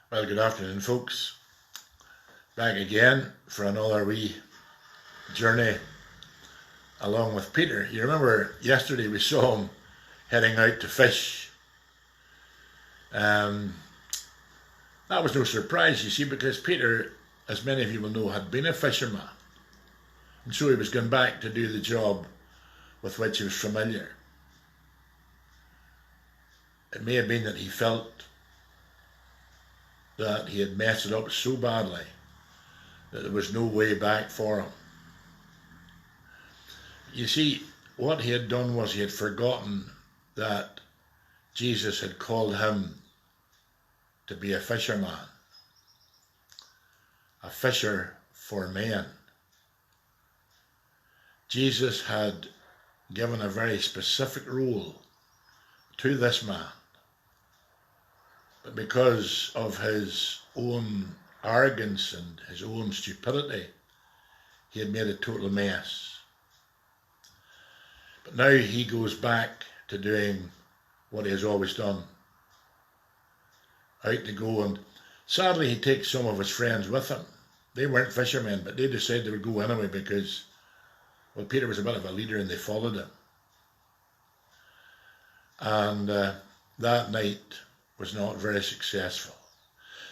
Well, good afternoon, folks. Back again for another wee journey along with Peter. You remember yesterday we saw him heading out to fish. That was no surprise, you see, because Peter, as many of you will know, had been a fisherman. And so he was going back to do the job with which he was familiar. It may have been that he felt that he had messed it up so badly that there was no way back for him. You see, what he had done was he had forgotten that Jesus had called him to be a fisherman, a fisher for men. Jesus had given a very specific role to this man, but because of his own arrogance and his own stupidity, he had made a total mess. But now he goes back to doing what he has always done, out to go, and sadly he takes some of his friends with him. They weren't fishermen, but they decided they would go anyway because, well, Peter was a bit of a leader and they followed him. And that night was not very successful.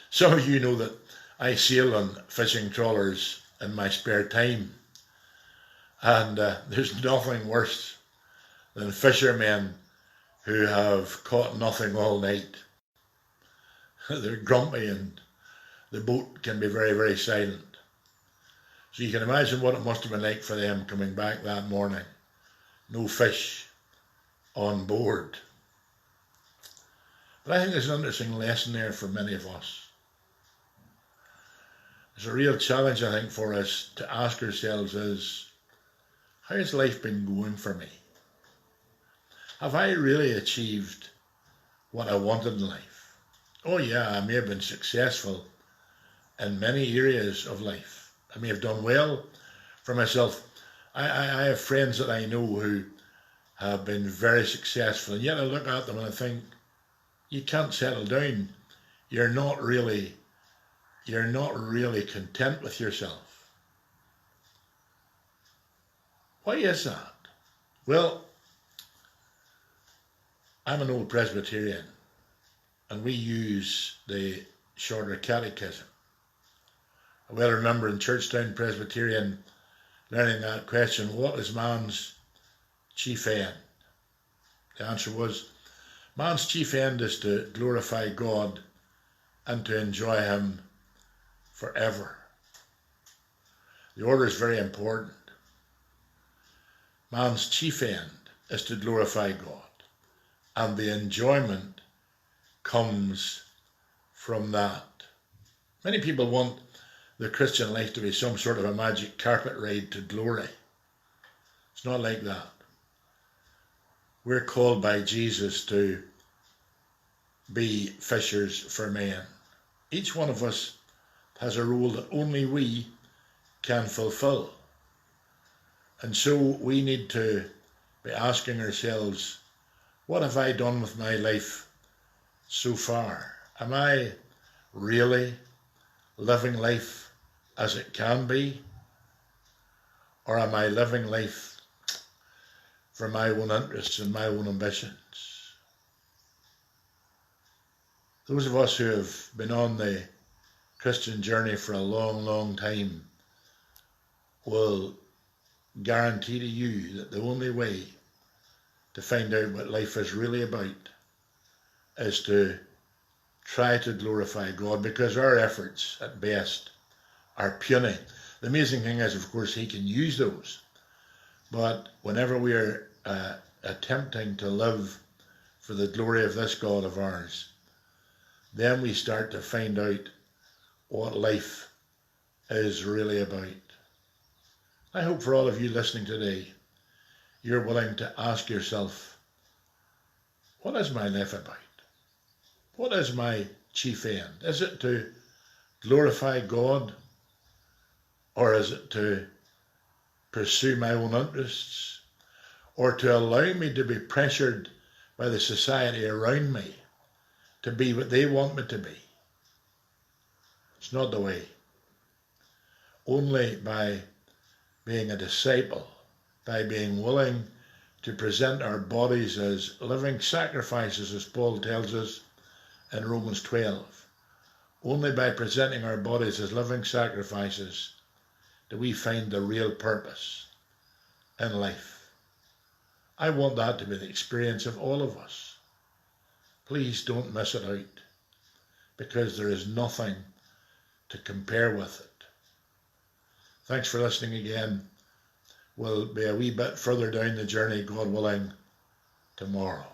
Some of you know that I sail on fishing trawlers in my spare time, and there's nothing worse than fishermen who have caught nothing all night. They're grumpy and the boat can be very, very silent. So you can imagine what it must have been like for them coming back that morning. No fish on board. But I think there's an interesting lesson there for many of us. There's a real challenge, I think, for us to ask ourselves is, how has life been going for me? Have I really achieved what I wanted in life? Oh yeah, I may have been successful in many areas of life. I may have done well for myself. I have friends that I know who have been very successful, and yet I look at them and I think, you can't settle down. You're not really content with yourself. Why is that? Well, I'm an old Presbyterian, and we use the Shorter Catechism. I well remember in Churchtown Presbyterian learning that question, what is man's chief end? The answer was, man's chief end is to glorify God and to enjoy Him forever. The order is very important. Man's chief end is to glorify God, and the enjoyment comes from that. Many people want the Christian life to be some sort of a magic carpet ride to glory. It's not like that. We're called by Jesus to be fishers for men. Each one of us has a role that only we can fulfill. And so we need to be asking ourselves, what have I done with my life so far? Am I really living life as it can be? Or am I living life for my own interests and my own ambitions? Those of us who have been on the Christian journey for a long, long time will guarantee to you that the only way to find out what life is really about is to try to glorify God, because our efforts at best are puny. The amazing thing is, of course, He can use those, but whenever we are attempting to live for the glory of this God of ours, then we start to find out what life is really about. I hope for all of you listening today, you're willing to ask yourself, what is my life about? What is my chief end? Is it to glorify God, or is it to pursue my own interests, or to allow me to be pressured by the society around me to be what they want me to be? It's not the way. Only by being a disciple, by being willing to present our bodies as living sacrifices, as Paul tells us in Romans 12. Only by presenting our bodies as living sacrifices do we find the real purpose in life. I want that to be the experience of all of us. Please don't miss it out, because there is nothing to compare with it. Thanks for listening again. We'll be a wee bit further down the journey, God willing, tomorrow.